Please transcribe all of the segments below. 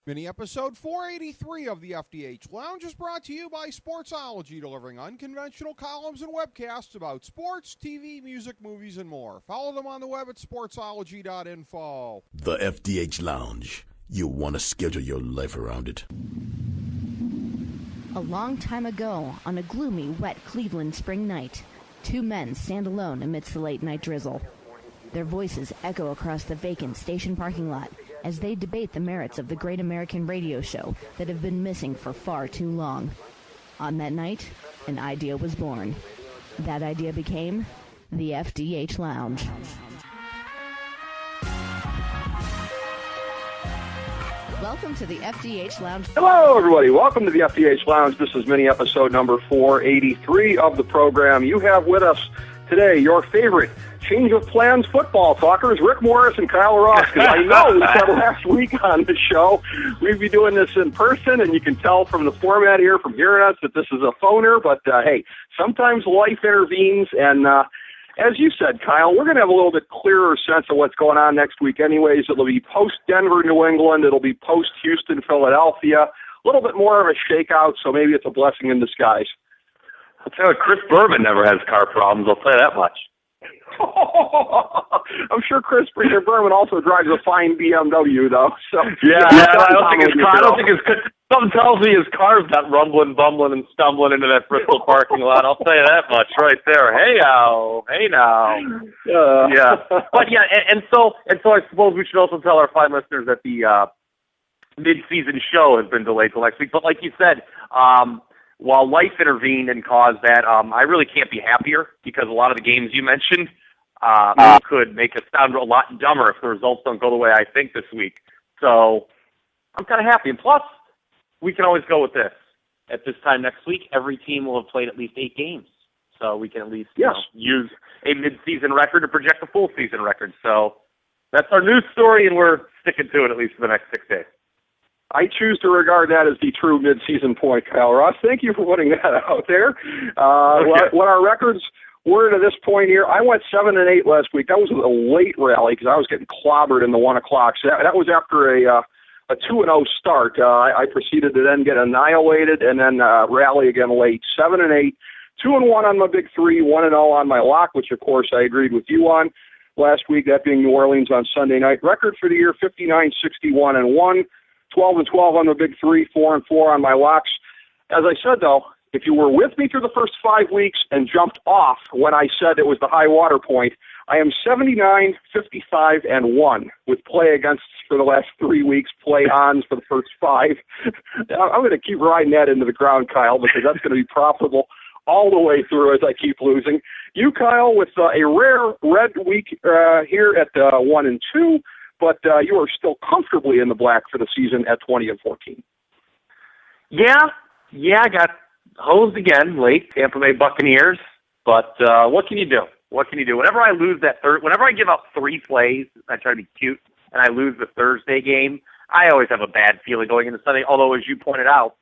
Mini episode 483 of the FDH Lounge is brought to you by Sportsology, delivering unconventional columns and webcasts about sports, TV, music, movies, and more. Follow them on the web at sportsology.info. The FDH Lounge. You'll want to schedule your life around it. A long time ago, on a gloomy, wet Cleveland spring night, two men stand alone amidst the late-night drizzle. Their voices echo across the vacant station parking lot as they debate the merits of the great American radio show that have been missing for far too long. On that night, an idea was born. That idea became the FDH Lounge. Welcome to the FDH Lounge. Hello, everybody. Welcome to the FDH Lounge. This is mini episode number 483 of the program. You have with us today your favorite change of plans football talkers, Rick Morris and Kyle Ross. Because I know we said last week on the show we'd be doing this in person, and you can tell from the format here, from hearing us, that this is a phoner. But hey, sometimes life intervenes, and as you said, Kyle, we're going to have a little bit clearer sense of what's going on next week anyways. It'll be post-Denver, New England. It'll be post-Houston, Philadelphia. A little bit more of a shakeout, so maybe it's a blessing in disguise. I'll tell you, Chris Berman never has car problems, I'll tell you that much. I'm sure Chris Berman also drives a fine BMW, though. So I don't think his something tells me his car's not rumbling, bumbling, and stumbling into that Bristol parking lot. I'll tell you that much right there. Hey now. Yeah, but yeah, and so I suppose we should also tell our fine listeners that the mid-season show has been delayed till next week. But like you said, while life intervened and caused that, I really can't be happier, because a lot of the games you mentioned could make us sound a lot dumber if the results don't go the way I think this week. So I'm kind of happy. And plus, we can always go with this. At this time next week, every team will have played at least 8 games. So we can at least use a mid-season record to project a full season record. So that's our news story, and we're sticking to it at least for the next 6 days. I choose to regard that as the true mid-season point, Kyle Ross. Thank you for putting that out there. What our records were to this point here, I went 7-8 last week. That was a late rally because I was getting clobbered in the 1 o'clock. So that was after a 2-0 start. I proceeded to then get annihilated and then rally again late. 7-8, 2-1 on my big three, 1-0 on my lock, which of course I agreed with you on last week, that being New Orleans on Sunday night. Record for the year, 59-61-1. 12-12 on the big three, 4-4 on my locks. As I said, though, if you were with me through the first 5 weeks and jumped off when I said it was the high water point, I am 79-55-1 with play against for the last 3 weeks, play ons for the first 5. I'm going to keep riding that into the ground, Kyle, because that's going to be profitable all the way through as I keep losing. You, Kyle, with a rare red week here at 1-2. But you are still comfortably in the black for the season at 20-14. Yeah, I got hosed again late, Tampa Bay Buccaneers. But what can you do? Whenever I lose whenever I give up 3 plays, I try to be cute, and I lose the Thursday game, I always have a bad feeling going into Sunday. Although, as you pointed out,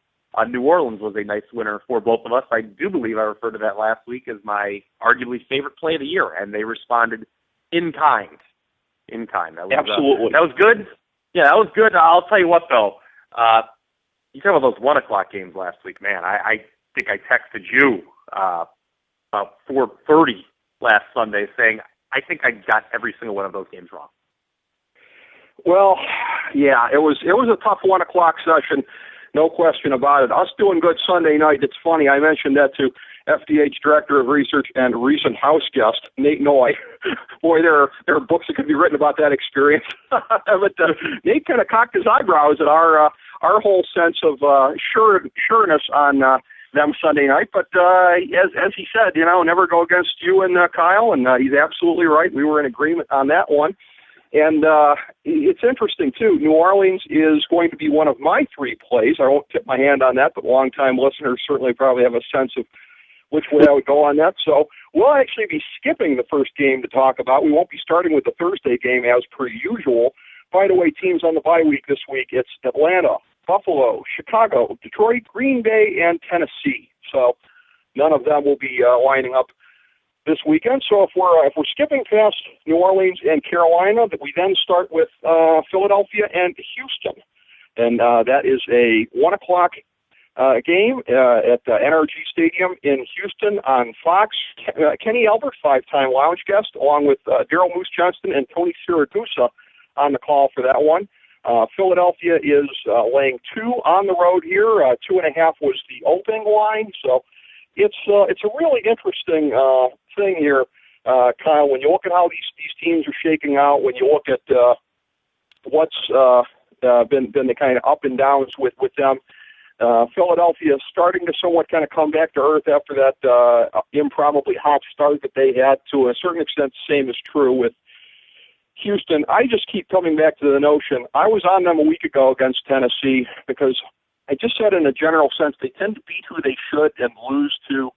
New Orleans was a nice winner for both of us. I do believe I referred to that last week as my arguably favorite play of the year, and they responded in kind. Absolutely. That was good. Yeah, that was good. I'll tell you what, though. You talk about those 1 o'clock games last week, man. I think I texted you about 4:30 last Sunday saying I think I got every single one of those games wrong. Well, yeah, it was a tough 1 o'clock session, no question about it. Us doing good Sunday night. It's funny. I mentioned that to FDH Director of Research and recent house guest, Nate Noy. Boy, there are books that could be written about that experience. But Nate kind of cocked his eyebrows at our whole sense of sureness on them Sunday night. But as he said, never go against you and Kyle, and he's absolutely right. We were in agreement on that one. And it's interesting, too. New Orleans is going to be one of my 3 plays. I won't tip my hand on that, but longtime listeners certainly probably have a sense of which way I would go on that. So we'll actually be skipping the first game to talk about. We won't be starting with the Thursday game as per usual. By the way, teams on the bye week this week, it's Atlanta, Buffalo, Chicago, Detroit, Green Bay, and Tennessee. So none of them will be lining up this weekend. So if we're skipping past New Orleans and Carolina, that we then start with Philadelphia and Houston. and that is a 1 o'clock game at NRG Stadium in Houston on Fox. Kenny Albert, 5-time Lounge guest, along with Daryl Moose Johnston and Tony Siragusa on the call for that one. Philadelphia is laying 2 on the road here. 2.5 was the opening line, so it's a really interesting thing here, Kyle. When you look at how these teams are shaking out, when you look at what's been the kind of up and downs with them. Philadelphia is starting to somewhat kind of come back to earth after that improbably hot start that they had. To a certain extent, the same is true with Houston. I just keep coming back to the notion. I was on them a week ago against Tennessee because I just said in a general sense they tend to beat who they should and lose to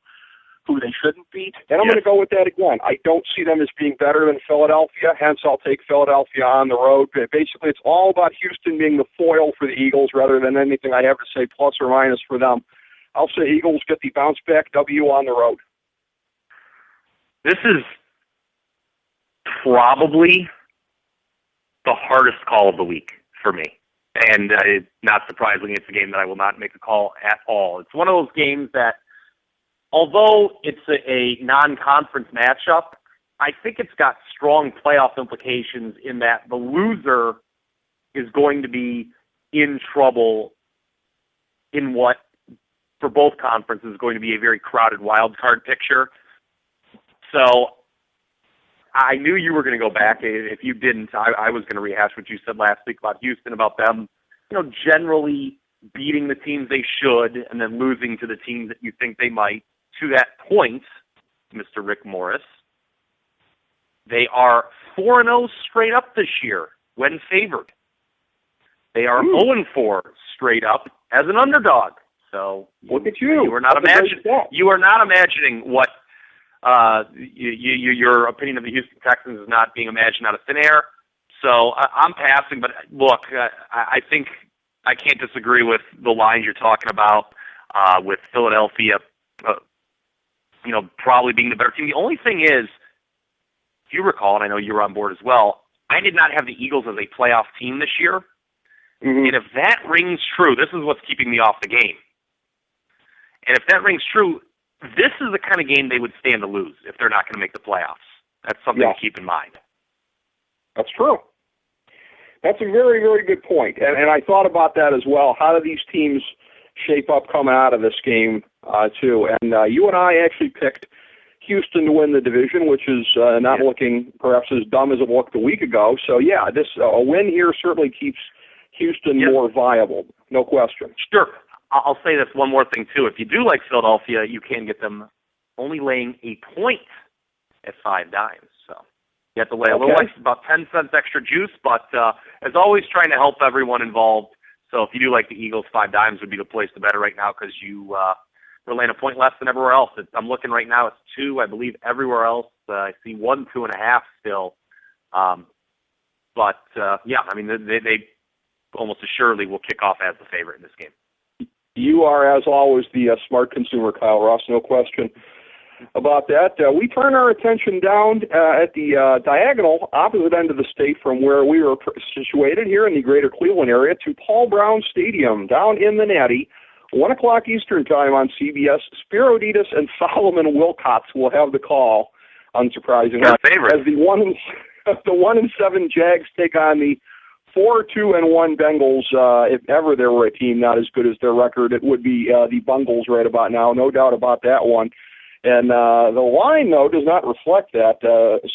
who they shouldn't beat. And I'm going to go with that again. I don't see them as being better than Philadelphia, hence I'll take Philadelphia on the road. But basically, it's all about Houston being the foil for the Eagles rather than anything I have to say plus or minus for them. I'll say Eagles get the bounce-back W on the road. This is probably the hardest call of the week for me. And not surprisingly, it's a game that I will not make a call at all. It's one of those games that, although it's a non-conference matchup, I think it's got strong playoff implications in that the loser is going to be in trouble in what, for both conferences, is going to be a very crowded wild card picture. So I knew you were going to go back. If you didn't, I was going to rehash what you said last week about Houston, about them, generally beating the teams they should and then losing to the teams that you think they might. To that point, Mr. Rick Morris, they are 4-0 straight up this year when favored. They are 0-4 straight up as an underdog. So look at you. You are not imagining what your opinion of the Houston Texans is not being imagined out of thin air. So I'm passing. But look, I think I can't disagree with the lines you're talking about with Philadelphia. Probably being the better team. The only thing is, if you recall, and I know you were on board as well, I did not have the Eagles as a playoff team this year. Mm-hmm. And if that rings true, this is what's keeping me off the game. And if that rings true, this is the kind of game they would stand to lose if they're not going to make the playoffs. That's something to keep in mind. That's true. That's a very, very good point. And I thought about that as well. How do these teams shape up coming out of this game, too? And you and I actually picked Houston to win the division, which is not looking perhaps as dumb as it looked a week ago. So, this a win here certainly keeps Houston more viable, no question. Sure. I'll say this one more thing, too. If you do like Philadelphia, you can get them only laying a point at 5 dimes. So you have to lay a little extra, about 10 cents extra juice, but as always, trying to help everyone involved. So if you do like the Eagles, 5 dimes would be the place to bet it right now because you we're laying a point less than everywhere else. I'm looking right now, it's 2, I believe, everywhere else. I see 1, 2.5 still. They almost assuredly will kick off as the favorite in this game. You are, as always, the smart consumer, Kyle Ross, no question about that. We turn our attention down at the diagonal opposite end of the state from where we are situated here in the greater Cleveland area to Paul Brown Stadium down in the Natty. 1 o'clock Eastern time on CBS. Spiro Dedes and Solomon Wilcox will have the call, unsurprisingly, as the 1-7 Jags take on the 4-2-1 Bengals. If ever there were a team not as good as their record, it would be the Bengals right about now. No doubt about that one. And the line, though, does not reflect that.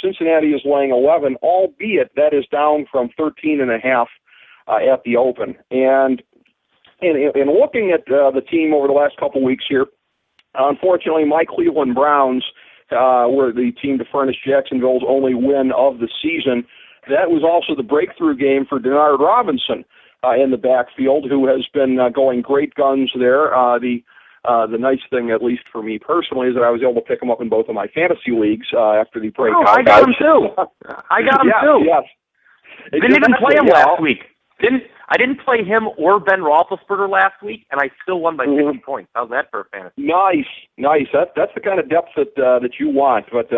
Cincinnati is laying 11, albeit that is down from 13.5 at the open. And in looking at the team over the last couple weeks here, unfortunately, my Cleveland Browns were the team to furnish Jacksonville's only win of the season. That was also the breakthrough game for Denard Robinson in the backfield, who has been going great guns there. The nice thing, at least for me personally, is that I was able to pick him up in both of my fantasy leagues after the breakout. Oh, I got him too. Yes. Didn't even play him last week. I didn't play him or Ben Roethlisberger last week, and I still won by 50 points. How's that for a fantasy? Nice. That's the kind of depth that you want. But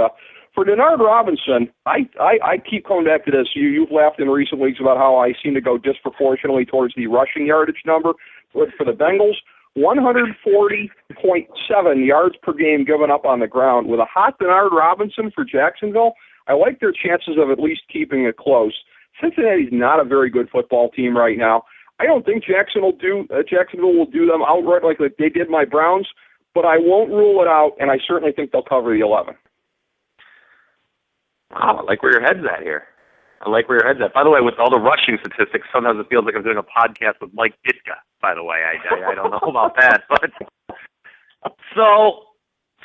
For Denard Robinson, I keep coming back to this. You've laughed in recent weeks about how I seem to go disproportionately towards the rushing yardage number. But for the Bengals, 140.7 yards per game given up on the ground. With a hot Denard Robinson for Jacksonville, I like their chances of at least keeping it close. Cincinnati's not a very good football team right now. I don't think Jacksonville will do them outright like they did my Browns, but I won't rule it out, and I certainly think they'll cover the 11. Wow, I like where your head's at here. I like where your head's at. By the way, with all the rushing statistics, sometimes it feels like I'm doing a podcast with Mike Ditka, by the way. I don't know about that. But so,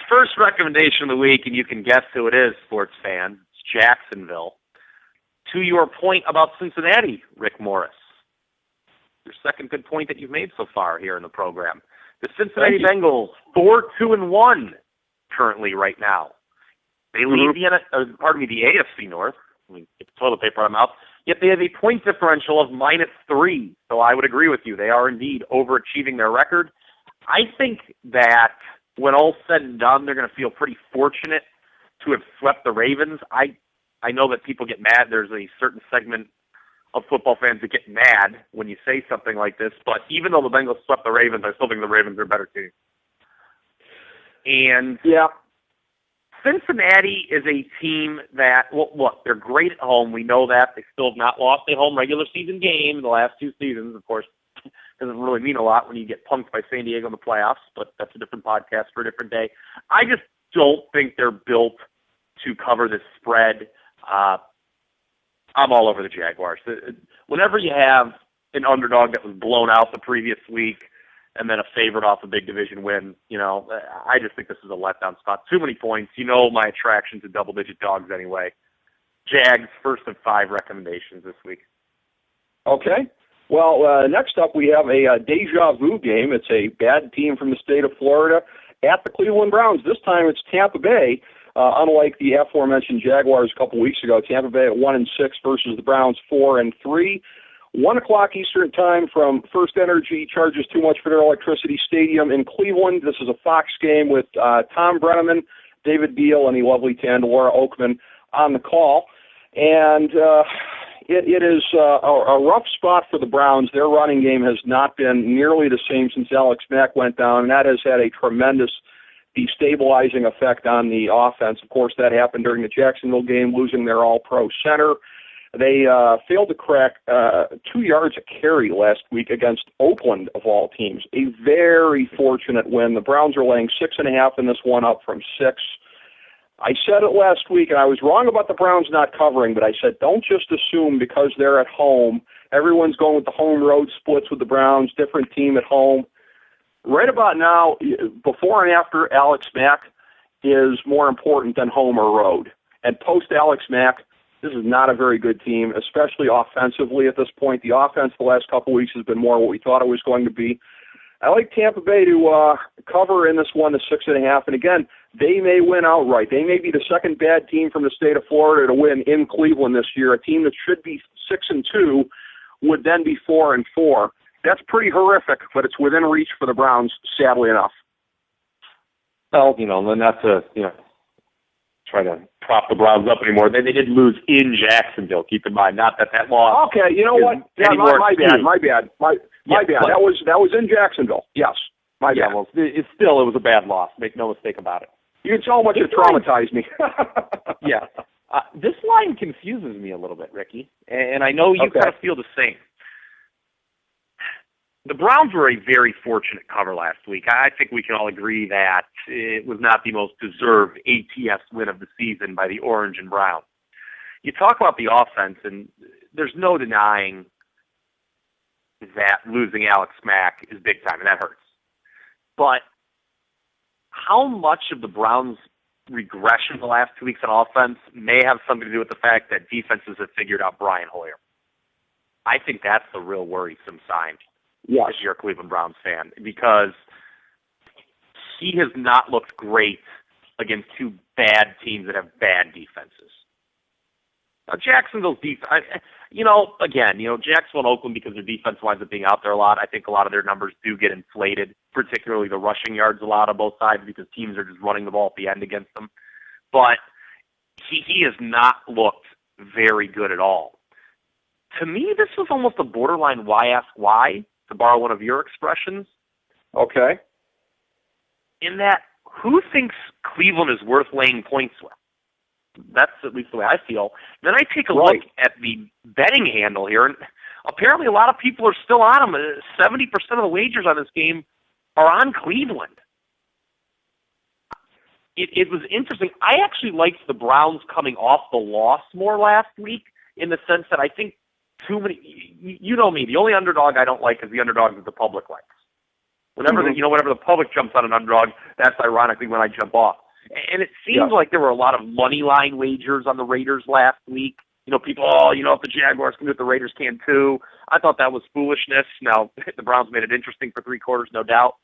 first recommendation of the week, and you can guess who it is, sports fan. It's Jacksonville. To your point about Cincinnati, Rick Morris. Your second good point that you've made so far here in the program. The Cincinnati Bengals, 4-2-1 currently right now. They lead the AFC North. Let me get the toilet paper out of my mouth. Yet they have a point differential of -3. So I would agree with you. They are indeed overachieving their record. I think that when all's said and done, they're going to feel pretty fortunate to have swept the Ravens. I know that people get mad. There's a certain segment of football fans that get mad when you say something like this. But even though the Bengals swept the Ravens, I still think the Ravens are a better team. And yeah. Cincinnati is a team that, well, look, they're great at home. We know that. They still have not lost a home regular season game in the last 2 seasons. Of course, it doesn't really mean a lot when you get punked by San Diego in the playoffs, but that's a different podcast for a different day. I just don't think they're built to cover this spread. I'm all over the Jaguars. Whenever you have an underdog that was blown out the previous week, and then a favorite off a big division win, I just think this is a letdown spot. Too many points. You know my attraction to double-digit dogs anyway. Jags, first of 5 recommendations this week. Okay. Well, next up we have a deja vu game. It's a bad team from the state of Florida at the Cleveland Browns. This time it's Tampa Bay. Unlike the aforementioned Jaguars a couple weeks ago, Tampa Bay at 1-6 versus the Browns 4-3. 1 o'clock Eastern time from First Energy charges too much for their electricity stadium in Cleveland. This is a Fox game with Tom Brenneman, David Beal, and the lovely Tandora Oakman on the call. And it is a rough spot for the Browns. Their running game has not been nearly the same since Alex Mack went down, and that has had a tremendous destabilizing effect on the offense. Of course, that happened during the Jacksonville game, losing their all-pro center. They failed to crack 2 yards a carry last week against Oakland, of all teams. A very fortunate win. The Browns are laying 6.5 in this one, up from 6. I said it last week, and I was wrong about the Browns not covering, but I said don't just assume because they're at home. Everyone's going with the home-road splits with the Browns, different team at home. Right about now, before and after Alex Mack is more important than home or road. And post-Alex Mack, this is not a very good team, especially offensively at this point. The offense the last couple weeks has been more what we thought it was going to be. I like Tampa Bay to cover in this one to 6.5. And again, they may win outright. They may be the second bad team from the state of Florida to win in Cleveland this year. A team that should be 6-2 would then be 4-4. That's pretty horrific, but it's within reach for the Browns, sadly enough. Well, not to, try to prop the Browns up anymore. They did lose in Jacksonville. Keep in mind, not that loss. Okay, you know what? Yeah, my bad. That was in Jacksonville. Yes, my bad. Well, it was a bad loss. Make no mistake about it. You can tell how much it traumatized me. Yeah. This line confuses me a little bit, Ricky, and I know you kind of feel the same. The Browns were a very fortunate cover last week. I think we can all agree that it was not the most deserved ATS win of the season by the Orange and Brown. You talk about the offense, and there's no denying that losing Alex Mack is big time, and that hurts. But how much of the Browns' regression the last 2 weeks on offense may have something to do with the fact that defenses have figured out Brian Hoyer? I think that's the real worrisome sign. Yes. If you're a Cleveland Browns fan, because he has not looked great against 2 bad teams that have bad defenses. Now, Jacksonville's defense, Jacksonville and Oakland, because their defense winds up being out there a lot, I think a lot of their numbers do get inflated, particularly the rushing yards allowed on both sides because teams are just running the ball at the end against them. But he has not looked very good at all. To me, this was almost a borderline why ask why, to borrow one of your expressions. Okay. In that, who thinks Cleveland is worth laying points with? That's at least the way I feel. Then I take a look at the betting handle here, and apparently a lot of people are still on them. 70% of the wagers on this game are on Cleveland. It was interesting. I actually liked the Browns coming off the loss more last week, in the sense that I think too many, you know me, the only underdog I don't like is the underdog that the public likes. Whenever whenever the public jumps on an underdog, that's ironically when I jump off. And it seems like there were a lot of money line wagers on the Raiders last week. People, if the Jaguars can do it, the Raiders can too. I thought that was foolishness. Now, the Browns made it interesting for 3 quarters, no doubt.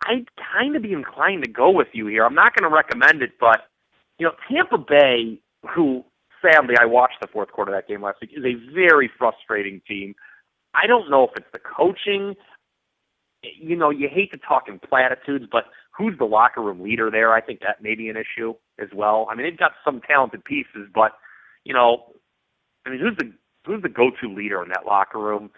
I'd kind of be inclined to go with you here. I'm not going to recommend it, but, Tampa Bay, who, sadly, I watched the fourth quarter of that game last week, is a very frustrating team. I don't know if it's the coaching. You hate to talk in platitudes, but who's the locker room leader there? I think that may be an issue as well. I mean, they've got some talented pieces, but, who's the go-to leader in that locker room?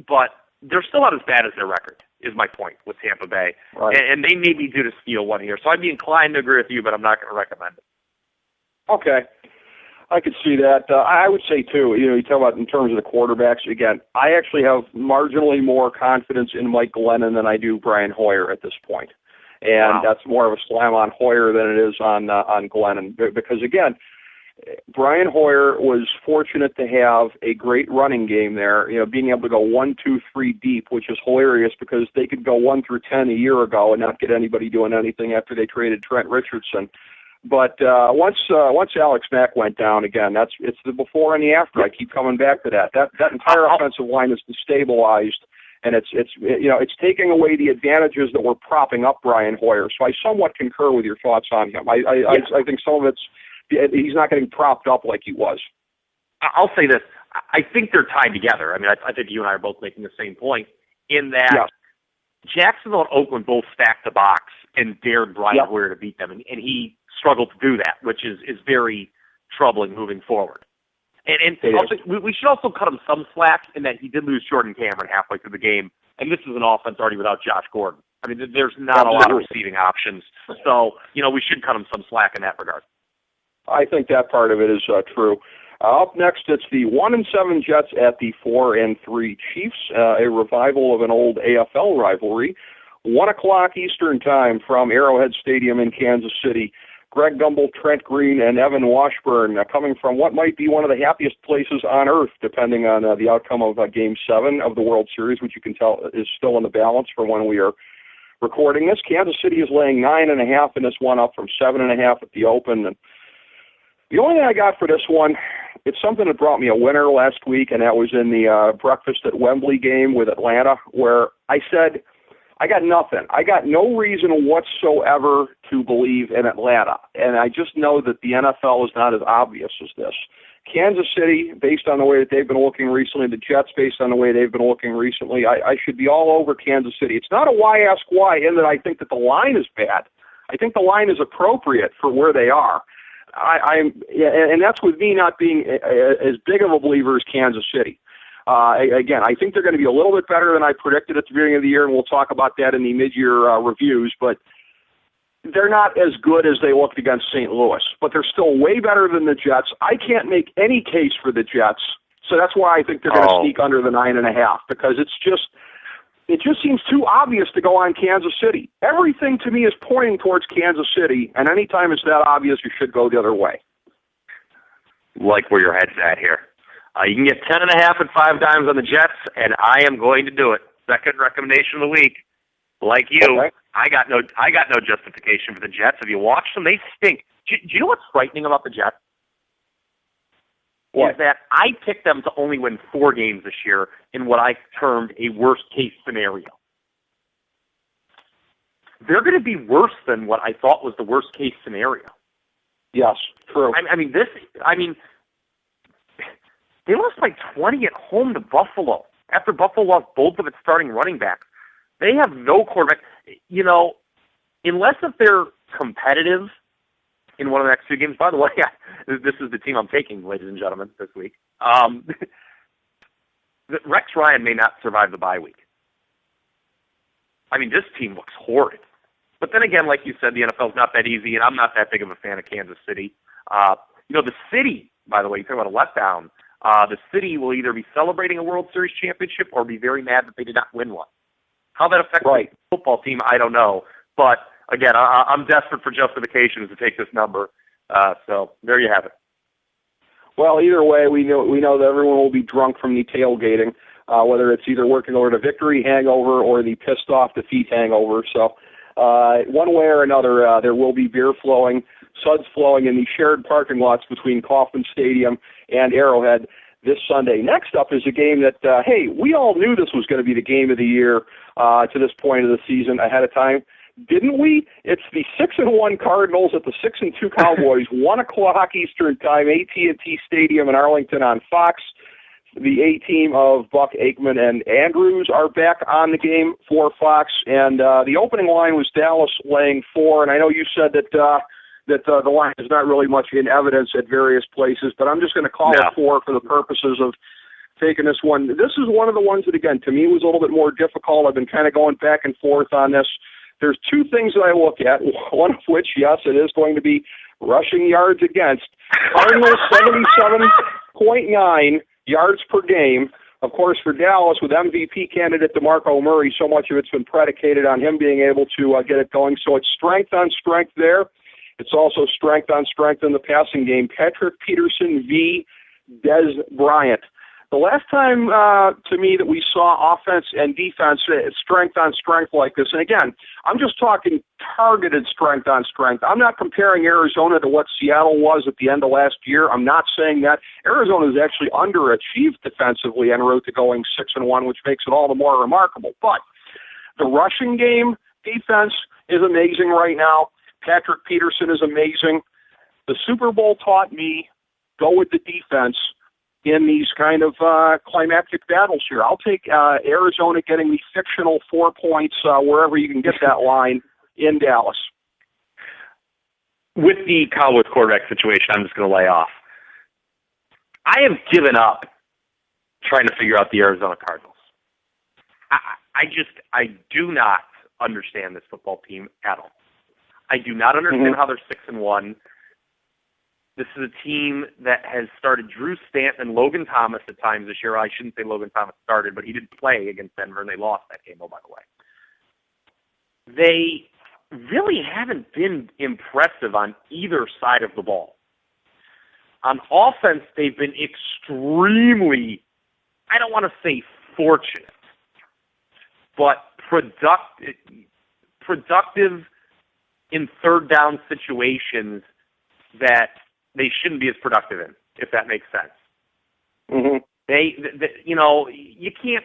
But they're still not as bad as their record, is my point with Tampa Bay. Right. And they may be due to steal one here. So I'd be inclined to agree with you, but I'm not going to recommend it. Okay. I could see that. I would say, too, you talk about in terms of the quarterbacks, again, I actually have marginally more confidence in Mike Glennon than I do Brian Hoyer at this point. And that's more of a slam on Hoyer than it is on Glennon. Because, again, Brian Hoyer was fortunate to have a great running game there, being able to go 1, 2, 3 deep, which is hilarious because they could go 1 through 10 a year ago and not get anybody doing anything after they traded Trent Richardson. But once Alex Mack went down, again, it's the before and the after. I keep coming back to that. That entire offensive line is destabilized, and it's taking away the advantages that were propping up Brian Hoyer. So I somewhat concur with your thoughts on him. I think some of he's not getting propped up like he was. I'll say this. I think they're tied together. I mean, I think you and I are both making the same point in that Jacksonville and Oakland both stacked the box and dared Brian Hoyer to beat them, and he struggled to do that, which is very troubling moving forward. And also, we should also cut him some slack in that he did lose Jordan Cameron halfway through the game, and this is an offense already without Josh Gordon. I mean, there's not a lot of receiving options, so we should cut him some slack in that regard. I think that part of it is true. Up next, it's the 1-7 Jets at the 4-3 Chiefs, a revival of an old AFL rivalry. 1:00 Eastern Time from Arrowhead Stadium in Kansas City. Greg Gumbel, Trent Green, and Evan Washburn coming from what might be one of the happiest places on earth, depending on the outcome of Game 7 of the World Series, which you can tell is still in the balance for when we are recording this. Kansas City is laying 9.5 in this one, up from 7.5 at the open. And the only thing I got for this one, it's something that brought me a winner last week, and that was in the Breakfast at Wembley game with Atlanta, where I said, I got nothing. I got no reason whatsoever to believe in Atlanta, and I just know that the NFL is not as obvious as this. Kansas City, based on the way that they've been looking recently, the Jets, based on the way they've been looking recently, I should be all over Kansas City. It's not a why ask why in that I think that the line is bad. I think the line is appropriate for where they are. And that's with me not being as big of a believer as Kansas City. Again, I think they're going to be a little bit better than I predicted at the beginning of the year, and we'll talk about that in the mid-year reviews, but they're not as good as they looked against St. Louis, but they're still way better than the Jets. I can't make any case for the Jets, so that's why I think they're going to sneak under the 9.5, because it just seems too obvious to go on Kansas City. Everything to me is pointing towards Kansas City, and anytime it's that obvious, you should go the other way. Like where your head's at here. You can get 10.5 at 5 dimes on the Jets, and I am going to do it. Second recommendation of the week. Like you, okay. I got no justification for the Jets. Have you watched them? They stink. Do you know what's frightening about the Jets? What? Is that I picked them to only win 4 games this year in what I termed a worst-case scenario. They're going to be worse than what I thought was the worst-case scenario. Yes, true. They lost by 20 at home to Buffalo after Buffalo lost both of its starting running backs. They have no quarterback. Unless if they're competitive, in one of the next two games. By the way, this is the team I'm taking, ladies and gentlemen, this week. Rex Ryan may not survive the bye week. I mean, this team looks horrid. But then again, like you said, the NFL's not that easy, and I'm not that big of a fan of Kansas City. The city, by the way, you talk about a letdown, the city will either be celebrating a World Series championship or be very mad that they did not win one. How that affects the football team, I don't know. But, again, I'm desperate for justifications to take this number. So there you have it. Well, either way, we know that everyone will be drunk from the tailgating, whether it's either working over the victory hangover or the pissed-off defeat hangover. So one way or another, there will be beer flowing, suds flowing in the shared parking lots between Kauffman Stadium and Arrowhead this Sunday. Next up is a game that, we all knew this was going to be the game of the year to this point of the season ahead of time. Didn't we? It's the 6-1 Cardinals at the 6-2 Cowboys, 1:00 Eastern Time, AT&T Stadium in Arlington on Fox. The A-team of Buck, Aikman, and Andrews are back on the game for Fox, and the opening line was Dallas laying 4, and I know you said that the line is not really much in evidence at various places, but I'm just going to call it 4 for the purposes of taking this one. This is one of the ones that, again, to me was a little bit more difficult. I've been kind of going back and forth on this. There's two things that I look at, one of which, yes, it is going to be rushing yards against. Cardinals 77.9 yards per game. Of course, for Dallas, with MVP candidate DeMarco Murray, so much of it's been predicated on him being able to get it going. So it's strength on strength there. It's also strength on strength in the passing game. Patrick Peterson v. Des Bryant. The last time, to me, that we saw offense and defense strength on strength like this, and again, I'm just talking targeted strength on strength. I'm not comparing Arizona to what Seattle was at the end of last year. I'm not saying that. Arizona has actually underachieved defensively en route to going 6-1, which makes it all the more remarkable. But the rushing game defense is amazing right now. Patrick Peterson is amazing. The Super Bowl taught me go with the defense in these kind of climactic battles here. I'll take Arizona getting the fictional 4 points wherever you can get that line in Dallas. With the Cowboys quarterback situation, I'm just going to lay off. I have given up trying to figure out the Arizona Cardinals. I do not understand this football team at all. I do not understand how they're 6-1. This is a team that has started Drew Stanton and Logan Thomas at times this year. I shouldn't say Logan Thomas started, but he did play against Denver, and they lost that game, by the way. They really haven't been impressive on either side of the ball. On offense, they've been extremely, I don't want to say fortunate, but productive in third down situations that they shouldn't be as productive in, if that makes sense. Mm-hmm. You can't,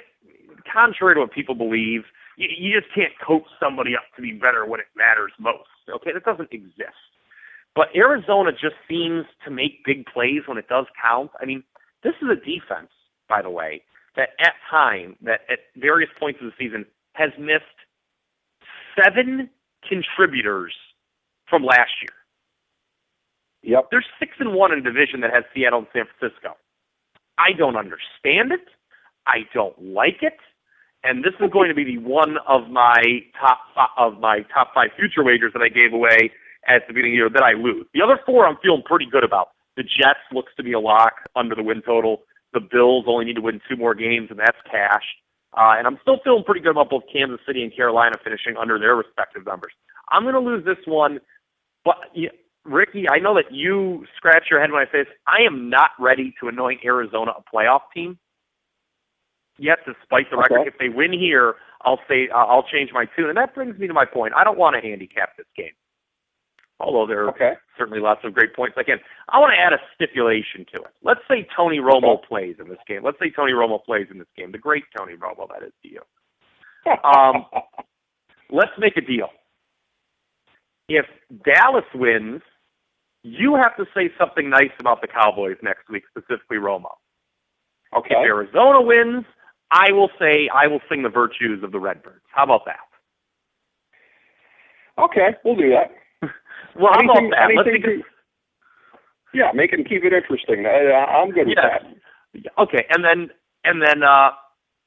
contrary to what people believe, you just can't coach somebody up to be better when it matters most. Okay, that doesn't exist. But Arizona just seems to make big plays when it does count. I mean, this is a defense, by the way, that at various points of the season has missed 7 contributors from last year. Yep. They're 6-1 in a division that has Seattle and San Francisco. I don't understand it. I don't like it. And this is going to be one of my top 5 future wagers that I gave away at the beginning of the year that I lose. The other 4 I'm feeling pretty good about. The Jets looks to be a lock under the win total. The Bills only need to win 2 more games, and that's cash. And I'm still feeling pretty good about both Kansas City and Carolina finishing under their respective numbers. I'm going to lose this one, but Ricky, I know that you scratch your head when I say this. I am not ready to anoint Arizona a playoff team yet, despite the record. If they win here, I'll change my tune. And that brings me to my point. I don't want to handicap this game, although there are certainly lots of great points. Again, I want to add a stipulation to it. Let's say Tony Romo plays in this game. The great Tony Romo, that is to you. Let's make a deal. If Dallas wins, you have to say something nice about the Cowboys next week, specifically Romo. Okay. If Arizona wins, I will sing the virtues of the Redbirds. How about that? Okay, we'll do that. Well, how about that? Yeah, make him keep it interesting. I'm good with that. Okay, and then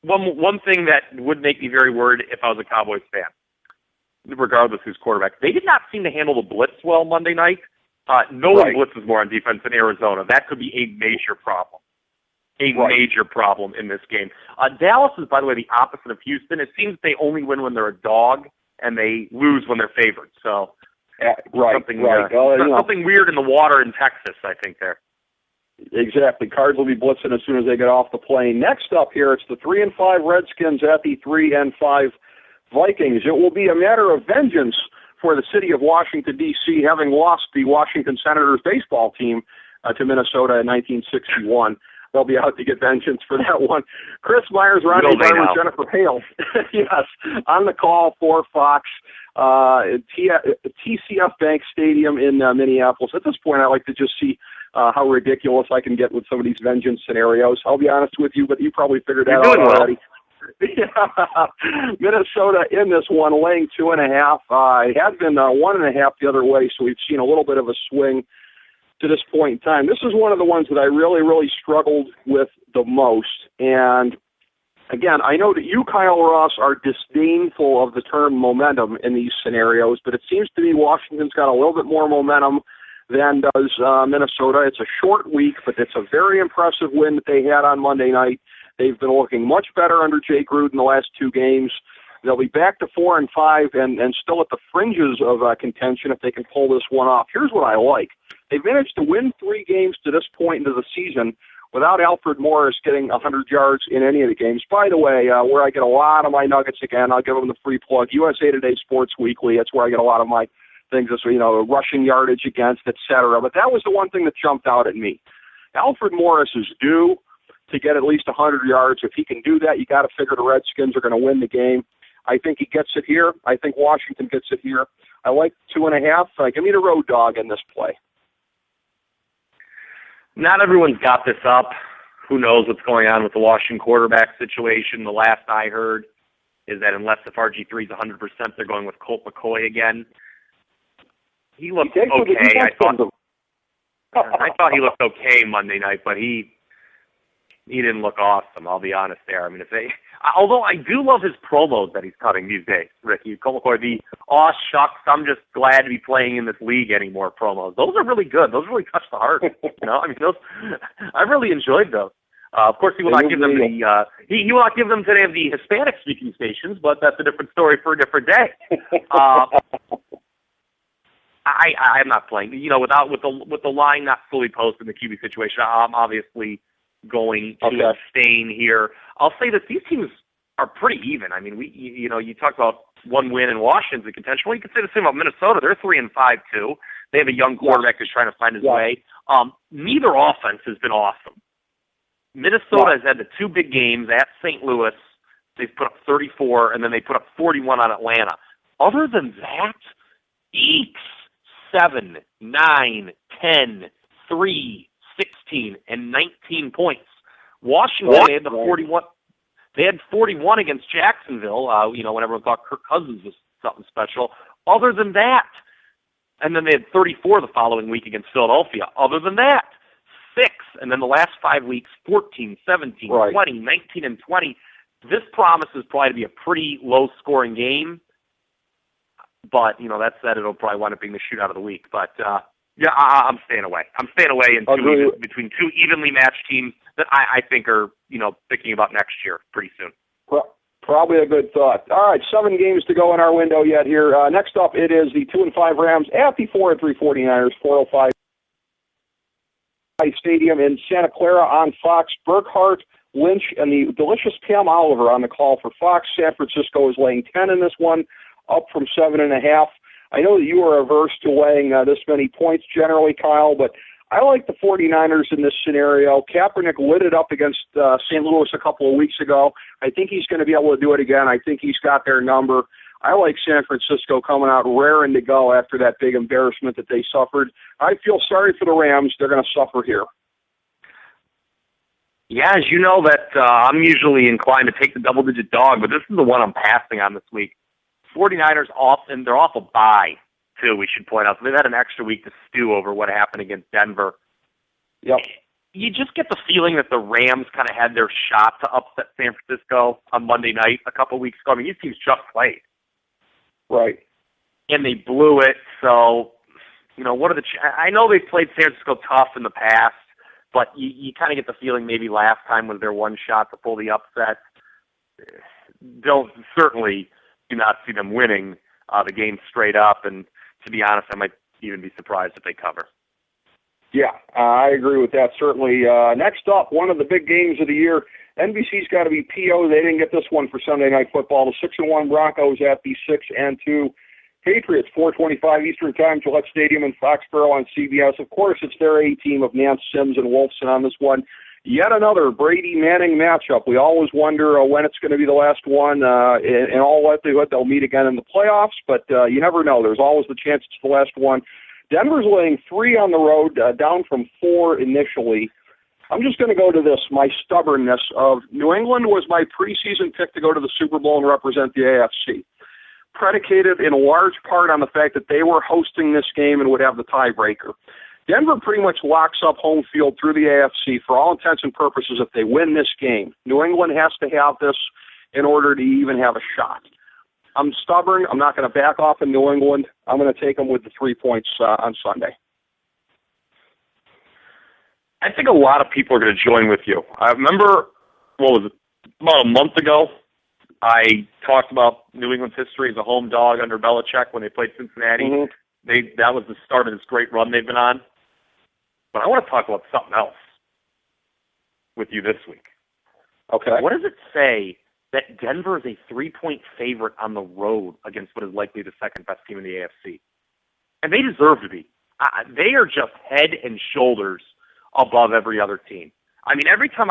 one thing that would make me very worried if I was a Cowboys fan, regardless who's quarterback, they did not seem to handle the blitz well Monday night. No one blitzes more on defense than Arizona. That could be a major problem. Major problem in this game. Dallas is, by the way, the opposite of Houston. It seems they only win when they're a dog, and they lose when they're favored. So something weird in the water in Texas, I think, there. Exactly. Cards will be blitzing as soon as they get off the plane. Next up here, it's the 3-5 Redskins at the 3-5 Vikings. It will be a matter of vengeance for the city of Washington, D.C., having lost the Washington Senators baseball team to Minnesota in 1961. They'll be out to get vengeance for that one. Chris Myers, Ronnie Barber, Jennifer Hale, yes, on the call for Fox. TCF Bank Stadium in Minneapolis. At this point, I like to just see how ridiculous I can get with some of these vengeance scenarios. I'll be honest with you, but you probably figured that out already. Minnesota in this one, laying 2.5. It had been 1.5 the other way, so we've seen a little bit of a swing to this point in time. This is one of the ones that I really, really struggled with the most. And again, I know that you, Kyle Ross, are disdainful of the term momentum in these scenarios, but it seems to me Washington's got a little bit more momentum than does Minnesota. It's a short week, but it's a very impressive win that they had on Monday night. They've been looking much better under Jay Gruden the last 2 games. They'll be back to 4-5 and still at the fringes of contention if they can pull this one off. Here's what I like. They've managed to win 3 games to this point into the season without Alfred Morris getting 100 yards in any of the games. By the way, where I get a lot of my nuggets again, I'll give them the free plug, USA Today Sports Weekly. That's where I get a lot of my things, rushing yardage against, et cetera. But that was the one thing that jumped out at me. Alfred Morris is due to get at least 100 yards. If he can do that, you got to figure the Redskins are going to win the game. I think he gets it here. I think Washington gets it here. I like 2.5. Give me the road dog in this play. Not everyone's got this up. Who knows what's going on with the Washington quarterback situation? The last I heard is that unless if RG3 is 100%, they're going with Colt McCoy again. He looked okay. I thought he looked okay Monday night, but he didn't look awesome. I'll be honest there. I mean, although I do love his promos that he's cutting these days, Ricky. Colt McCoy, the "aw shucks, I'm just glad to be playing in this league anymore" promos. Those are really good. Those really touch the heart. Those I really enjoyed those. Of course, he will not give them he will not give them to any of the Hispanic speaking stations, but that's a different story for a different day. I'm not playing. With the line not fully posted in the QB situation, I'm obviously going to abstain here. I'll say that these teams are pretty even. I mean, you talk about one win in Washington's contention. Well, you can say the same about Minnesota. They're 3-5 too. They have a young quarterback who's trying to find his way. Neither offense has been awesome. Minnesota has had the 2 big games at St. Louis. They've put up 34, and then they put up 41 on Atlanta. Other than that, 7, 9, 10, 3, 16, and 19 points. Washington, they had 41. They had 41 against Jacksonville. When everyone thought Kirk Cousins was something special. Other than that, and then they had 34 the following week against Philadelphia. Other than that, 6, and then the last 5 weeks, 14, 17, 20, 19, and 20. This promises probably to be a pretty low-scoring game. But, that said, it'll probably wind up being the shootout of the week. But, I'm staying away. I'm staying away between 2 evenly matched teams that I think are, thinking about next year pretty soon. Probably a good thought. All right, 7 games to go in our window yet here. Next up, it is the 2-5 Rams at the 4-3 49ers, 405 Stadium in Santa Clara on Fox. Burkhart, Lynch, and the delicious Pam Oliver on the call for Fox. San Francisco is laying 10 in this one, up from 7.5. I know that you are averse to laying this many points generally, Kyle, but I like the 49ers in this scenario. Kaepernick lit it up against St. Louis a couple of weeks ago. I think he's going to be able to do it again. I think he's got their number. I like San Francisco coming out raring to go after that big embarrassment that they suffered. I feel sorry for the Rams. They're going to suffer here. Yeah, as you know that I'm usually inclined to take the double-digit dog, but this is the one I'm passing on this week. 49ers they're off a bye too, we should point out. So they've had an extra week to stew over what happened against Denver. Yep. You just get the feeling that the Rams kind of had their shot to upset San Francisco on Monday night a couple weeks ago. I mean, these teams just played. Right. And they blew it. So, what are I know they've played San Francisco tough in the past, but you kind of get the feeling maybe last time was their one shot to pull the upset. Certainly do not see them winning the game straight up. And to be honest, I might even be surprised if they cover. Yeah, I agree with that, certainly. Next up, one of the big games of the year. NBC's got to be PO. They didn't get this one for Sunday Night Football. The 6-1 Broncos at the 6-2 Patriots, 4:25 Eastern Time, Gillette Stadium in Foxborough on CBS. Of course, it's their A-team of Nance, Sims, and Wolfson on this one. Yet another Brady-Manning matchup. We always wonder when it's going to be the last one. In all likelihood, they'll meet again in the playoffs, but you never know. There's always the chance it's the last one. Denver's laying 3 on the road, down from 4 initially. I'm just going to go to this, my stubbornness of New England was my preseason pick to go to the Super Bowl and represent the AFC. Predicated in large part on the fact that they were hosting this game and would have the tiebreaker. Denver pretty much locks up home field through the AFC for all intents and purposes if they win this game. New England has to have this in order to even have a shot. I'm stubborn. I'm not going to back off in New England. I'm going to take them with the 3 points on Sunday. I think a lot of people are going to join with you. I remember, about a month ago, I talked about New England's history as a home dog under Belichick when they played Cincinnati. Mm-hmm. That was the start of this great run they've been on. But I want to talk about something else with you this week. Okay. What does it say that Denver is a 3-point favorite on the road against what is likely the second-best team in the AFC? And they deserve to be. They are just head and shoulders above every other team. I mean, every time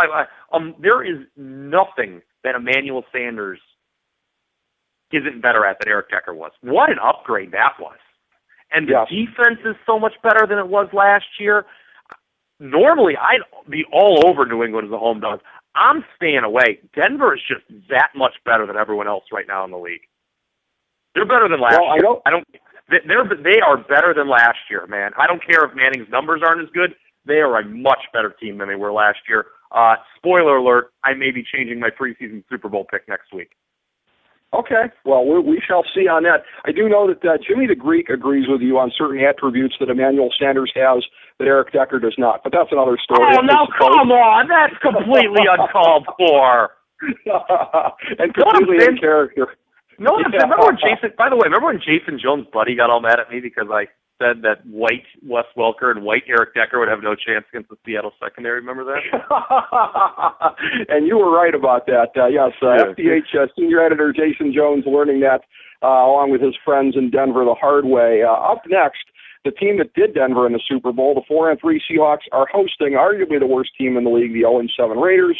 there is nothing that Emmanuel Sanders isn't better at than Eric Decker was. What an upgrade that was. And the defense is so much better than it was last year. Normally, I'd be all over New England as a home dog. I'm staying away. Denver is just that much better than everyone else right now in the league. They're better than last year. They are better than last year, man. I don't care if Manning's numbers aren't as good. They are a much better team than they were last year. Spoiler alert, I may be changing my preseason Super Bowl pick next week. Okay. Well, we shall see on that. I do know that Jimmy the Greek agrees with you on certain attributes that Emmanuel Sanders has that Eric Decker does not, but that's another story. Oh, now come on. That's completely uncalled for. And completely in character. No, remember when Jason Jones' buddy got all mad at me because I said that white Wes Welker and white Eric Decker would have no chance against the Seattle secondary? Remember that? And you were right about that. Yes, FDH senior editor Jason Jones learning that along with his friends in Denver the hard way. Up next, the team that did Denver in the Super Bowl, the 4-3 Seahawks, are hosting arguably the worst team in the league, the 0-7 Raiders.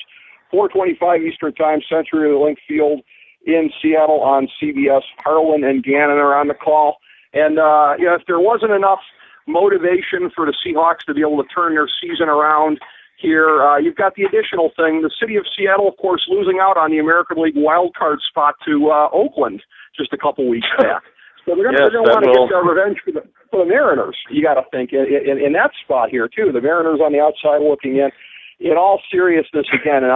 4:25 Eastern Time, CenturyLink Field in Seattle on CBS. Harlan and Gannon are on the call. And, if there wasn't enough motivation for the Seahawks to be able to turn their season around here, you've got the additional thing. The city of Seattle, of course, losing out on the American League wild card spot to Oakland just a couple weeks back. So they're going to want to get their revenge for the Mariners, you got to think, in that spot here, too. The Mariners on the outside looking in. In all seriousness, again, and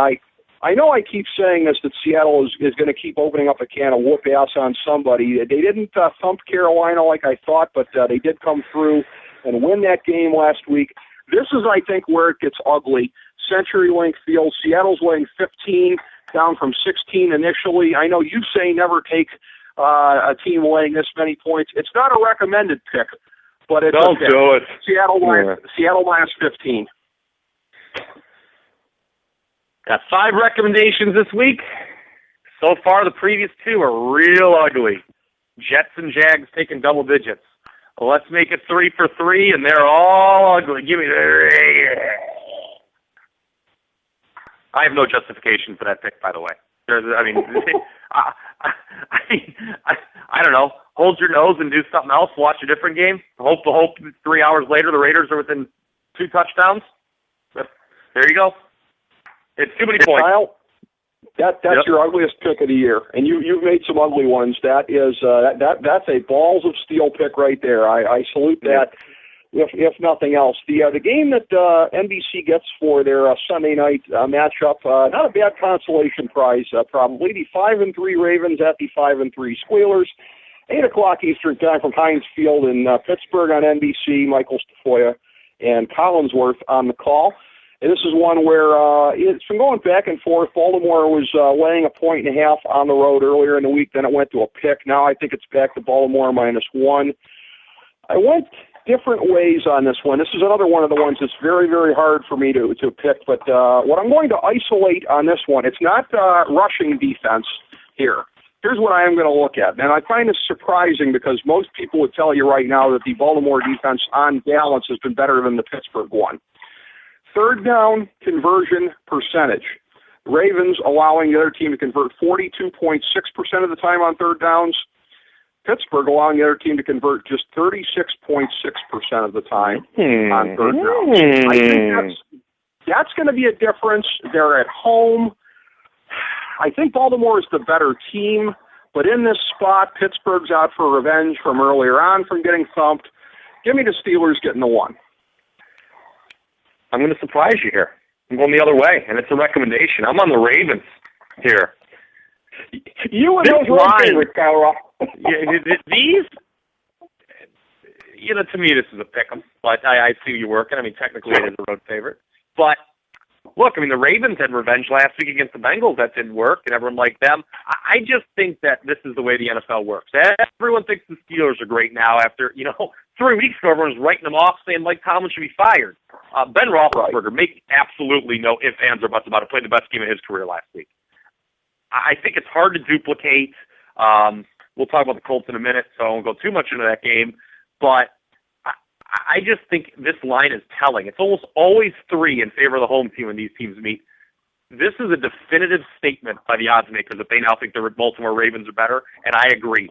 I know I keep saying this, that Seattle is going to keep opening up a can of whoop ass on somebody. They didn't thump Carolina like I thought, but they did come through and win that game last week. This is, I think, where it gets ugly. CenturyLink Field, Seattle's laying 15, down from 16 initially. I know you say never take a team laying this many points. It's not a recommended pick, but it's Don't do it. Seattle minus 15. Got 5 recommendations this week. So far, the previous 2 are real ugly. Jets and Jags taking double digits. Well, let's make it 3 for 3, and they're all ugly. Give me the... I have no justification for that pick, by the way. I don't know. Hold your nose and do something else. Watch a different game. Hope 3 hours later the Raiders are within 2 touchdowns. But there you go. It's too many points. That's your ugliest pick of the year, and you've made some ugly ones. That's a balls of steel pick right there. I salute that. If nothing else, the game that NBC gets for their Sunday night matchup, not a bad consolation prize, probably. The 5-3 Ravens at the 5-3 Squealers, 8:00 Eastern time from Heinz Field in Pittsburgh on NBC. Michael Stafoya and Collinsworth on the call. And this is one where it's been going back and forth. Baltimore was laying 1.5 on the road earlier in the week. Then it went to a pick. Now I think it's back to Baltimore -1. I went different ways on this one. This is another one of the ones that's very, very hard for me to pick. But what I'm going to isolate on this one, it's not rushing defense here. Here's what I am going to look at. And I find this surprising because most people would tell you right now that the Baltimore defense on balance has been better than the Pittsburgh one. Third down conversion percentage. Ravens allowing the other team to convert 42.6% of the time on third downs. Pittsburgh allowing the other team to convert just 36.6% of the time on third downs. I think that's going to be a difference. They're at home. I think Baltimore is the better team, but in this spot, Pittsburgh's out for revenge from earlier on from getting thumped. Give me the Steelers getting the 1. I'm going to surprise you here. I'm going the other way, and it's a recommendation. I'm on the Ravens here. You and those favorites, Kyle. These, to me, this is a pick'em. But I see you working. I mean, technically, it is a road favorite. But look, I mean, the Ravens had revenge last week against the Bengals. That didn't work, and everyone liked them. I just think that this is the way the NFL works. Everyone thinks the Steelers are great now after, 3 weeks ago, everyone was writing them off saying Mike Tomlin should be fired. Ben Roethlisberger, make absolutely no ifs, ands, or buts about it, played the best game of his career last week. I think it's hard to duplicate. We'll talk about the Colts in a minute, so I won't go too much into that game. But I just think this line is telling. It's almost always 3 in favor of the home team when these teams meet. This is a definitive statement by the odds makers that they now think the Baltimore Ravens are better, and I agree.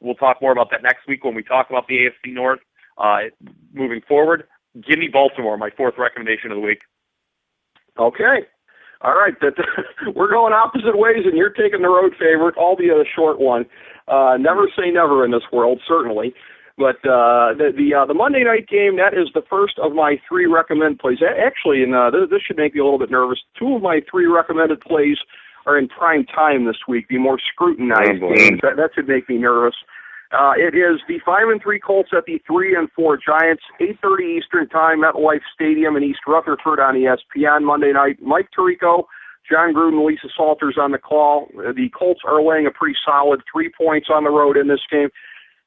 We'll talk more about that next week when we talk about the AFC North moving forward. Give me Baltimore, my 4th recommendation of the week. Okay. All right. We're going opposite ways, and you're taking the road favorite, albeit a short one. Never say never in this world, certainly. But the Monday night game, that is the first of my 3 recommended plays. Actually, and this should make me a little bit nervous, 2 of my 3 recommended plays are in prime time this week, the more scrutinized games. That should make me nervous. It is the 5-3 Colts at the 3-4 Giants, 8:30 Eastern time, MetLife Stadium in East Rutherford on ESPN Monday night. Mike Tirico, John Gruden, Lisa Salters on the call. The Colts are laying a pretty solid 3 points on the road in this game.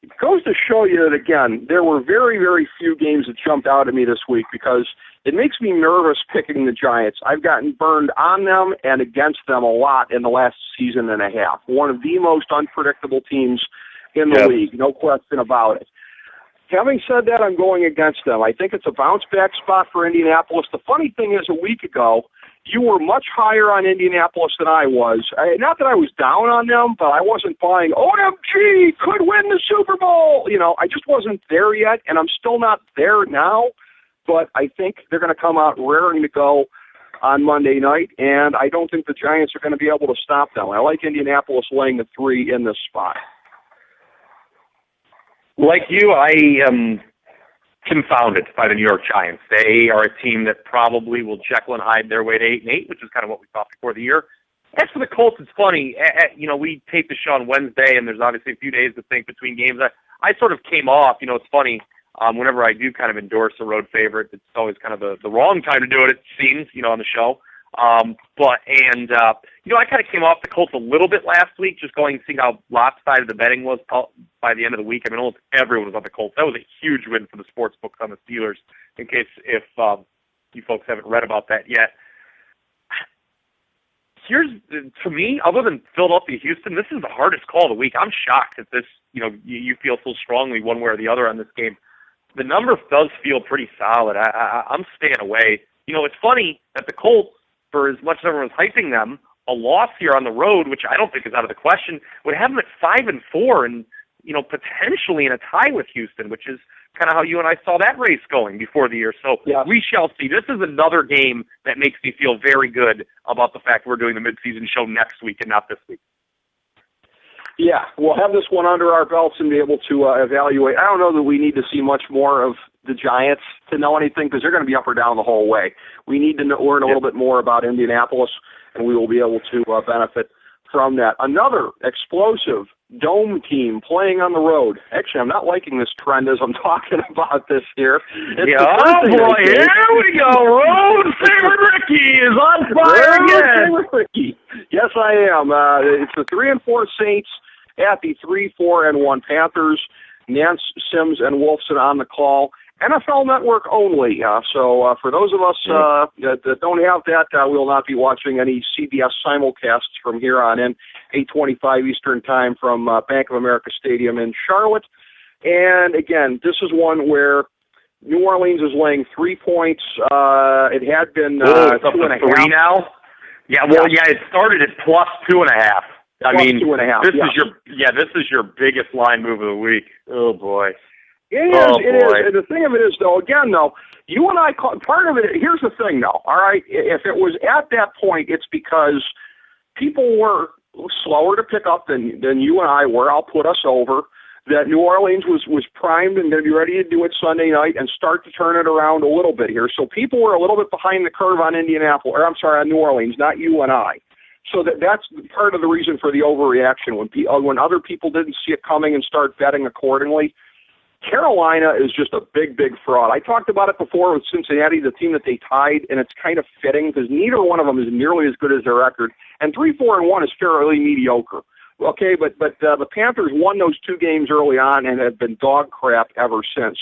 It goes to show you that, again, there were very, very few games that jumped out at me this week because it makes me nervous picking the Giants. I've gotten burned on them and against them a lot in the last season and a half. One of the most unpredictable teams in the league, no question about it. Having said that, I'm going against them. I think it's a bounce-back spot for Indianapolis. The funny thing is, a week ago, you were much higher on Indianapolis than I was. Not that I was down on them, but I wasn't buying, OMG, could win the Super Bowl. I just wasn't there yet, and I'm still not there now. But I think they're going to come out raring to go on Monday night, and I don't think the Giants are going to be able to stop them. I like Indianapolis laying the 3 in this spot. Like you, I am confounded by the New York Giants. They are a team that probably will Jekyll and Hyde their way to 8-8, which is kind of what we thought before the year. As for the Colts, it's funny. We taped the show on Wednesday, and there's obviously a few days to think between games. I sort of came off. It's funny. Whenever I do kind of endorse a road favorite, it's always kind of the wrong time to do it seems, on the show. I kind of came off the Colts a little bit last week, just going and seeing how lopsided the betting was by the end of the week. I mean, almost everyone was on the Colts. That was a huge win for the sports books on the Steelers, in case if you folks haven't read about that yet. To me, other than Philadelphia, Houston, this is the hardest call of the week. I'm shocked that this, you feel so strongly one way or the other on this game. The number does feel pretty solid. I'm staying away. It's funny that the Colts, for as much as everyone's hyping them, a loss here on the road, which I don't think is out of the question, would have them at 5-4 and, potentially in a tie with Houston, which is kind of how you and I saw that race going before the year. So we shall see. This is another game that makes me feel very good about the fact we're doing the midseason show next week and not this week. Yeah, we'll have this one under our belts and be able to evaluate. I don't know that we need to see much more of the Giants to know anything because they're going to be up or down the whole way. We need to learn a little bit more about Indianapolis, and we will be able to benefit from that. Another explosive dome team playing on the road. Actually, I'm not liking this trend as I'm talking about this here. Oh boy, here we go. Road favorite Ricky is on fire again. Road favorite Ricky. Yes, I am. It's the 3-4 Saints at the 3-4-1 Panthers. Nance, Sims, and Wolfson on the call. NFL Network only. So for those of us that don't have that, we will not be watching any CBS simulcasts from here on in, 8:25 Eastern Time from Bank of America Stadium in Charlotte. And again, this is one where New Orleans is laying 3 points. It had been it's up to 3 now. Yeah, well, it started at plus 2.5. I mean, 2.5. This is your biggest line move of the week. Oh boy. It is. And the thing of it is, though, you and I, part of it, here's the thing, though, all right? If it was at that point, it's because people were slower to pick up than you and I were. I'll put us over. That New Orleans was primed and going to be ready to do it Sunday night and start to turn it around a little bit here. So people were a little bit behind the curve on on New Orleans, not you and I. So that's part of the reason for the overreaction. When other people didn't see it coming and start betting accordingly, Carolina is just a big, big fraud. I talked about it before with Cincinnati, the team that they tied, and it's kind of fitting because neither one of them is nearly as good as their record. And 3-4-1 is fairly mediocre. Okay, but the Panthers won those 2 games early on and have been dog crap ever since.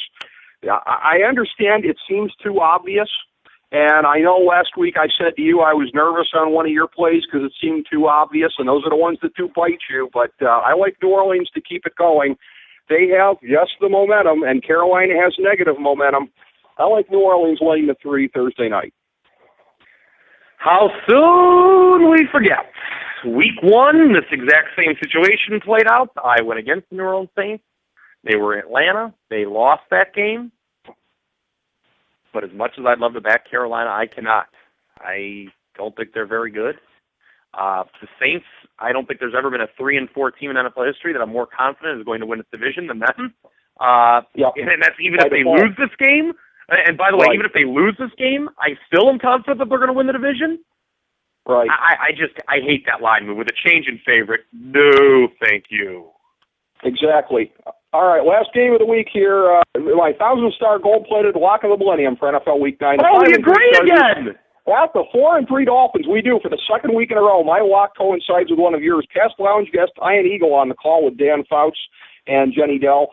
I understand it seems too obvious, and I know last week I said to you I was nervous on one of your plays because it seemed too obvious, and those are the ones that do bite you. But I like New Orleans to keep it going. They have, the momentum, and Carolina has negative momentum. I like New Orleans laying the 3 Thursday night. How soon we forget. Week 1, this exact same situation played out. I went against the New Orleans Saints. They were in Atlanta. They lost that game. But as much as I'd love to back Carolina, I cannot. I don't think they're very good. The Saints, I don't think there's ever been a 3-4 team in NFL history that I'm more confident is going to win its division than them. And that's even if they lose this game. And by the way, even if they lose this game, I still am confident that they're going to win the division. Right. I hate that line move with a change in favorite. No, thank you. Exactly. All right, last game of the week here. My 1,000-star gold-plated lock of the millennium for NFL Week 9. Oh, we agree again! At the 4-3 Dolphins, we do for the second week in a row. My lock coincides with one of yours. Past Lounge guest Ian Eagle on the call with Dan Fouts and Jenny Dell.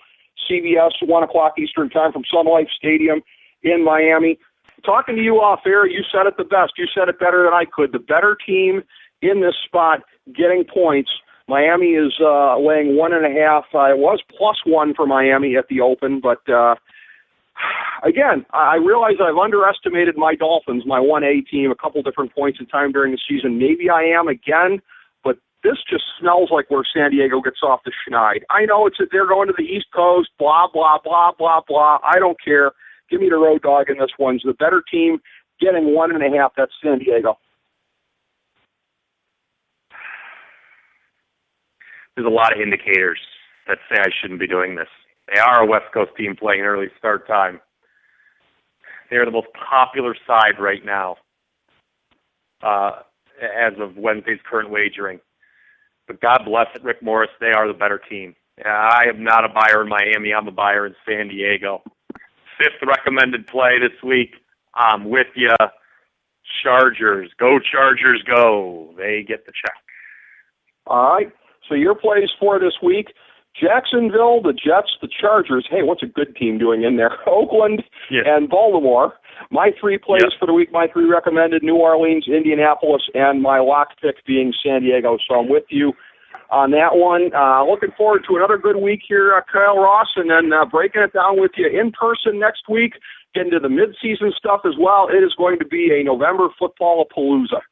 CBS, 1 o'clock Eastern Time from Sun Life Stadium in Miami. Talking to you off air, you said it the best. You said it better than I could. The better team in this spot getting points. Miami is laying 1.5. It was +1 for Miami at the open, but again, I realize I've underestimated my Dolphins, my 1A team, a couple different points in time during the season. Maybe I am again, but this just smells like where San Diego gets off the schneid. I know they're going to the East Coast, blah, blah, blah, blah, blah. I don't care. Give me the road dog in this one. The better team getting 1.5, that's San Diego. There's a lot of indicators that say I shouldn't be doing this. They are a West Coast team playing an early start time. They're the most popular side right now as of Wednesday's current wagering. But God bless it, Rick Morris, they are the better team. I am not a buyer in Miami. I'm a buyer in San Diego. 5th recommended play this week. I'm with you. Chargers. Go Chargers, go. They get the check. All right. So your plays for this week, Jacksonville, the Jets, the Chargers. Hey, what's a good team doing in there? Oakland and Baltimore. My 3 plays for the week, my 3 recommended, New Orleans, Indianapolis, and my lock pick being San Diego. So I'm with you on that one. Looking forward to another good week here, Kyle Ross, and then breaking it down with you in person next week, getting to the midseason stuff as well. It is going to be a November football-a-palooza.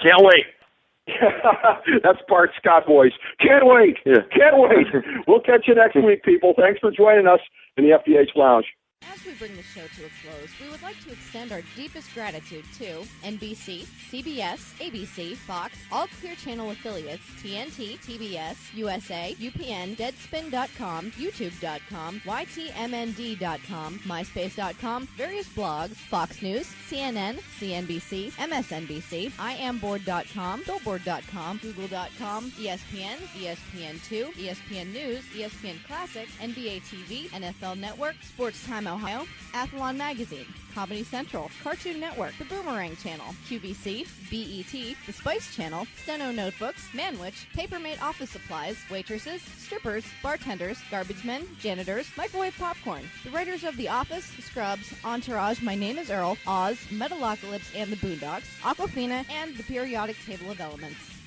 Can't wait. That's Bart Scott voice. Can't wait. Yeah. Can't wait. We'll catch you next week, people. Thanks for joining us in the FDH Lounge. As we bring the show to a close, we would like to extend our deepest gratitude to NBC, CBS, ABC, Fox, all Clear Channel affiliates, TNT, TBS, USA, UPN, Deadspin.com, YouTube.com, YTMND.com, MySpace.com, various blogs, Fox News, CNN, CNBC, MSNBC, IamBoard.com, Billboard.com, Google.com, ESPN, ESPN2, ESPN News, ESPN Classic, NBA TV, NFL Network, Sports Time Ohio, Athlon Magazine, Comedy Central, Cartoon Network, The Boomerang Channel, QVC, BET, The Spice Channel, Steno Notebooks, Manwich, Papermate Office Supplies, waitresses, strippers, bartenders, garbage men, janitors, microwave popcorn, the writers of The Office, Scrubs, Entourage, My Name is Earl, Oz, Metalocalypse and the Boondocks, Aquafina, and the periodic table of elements.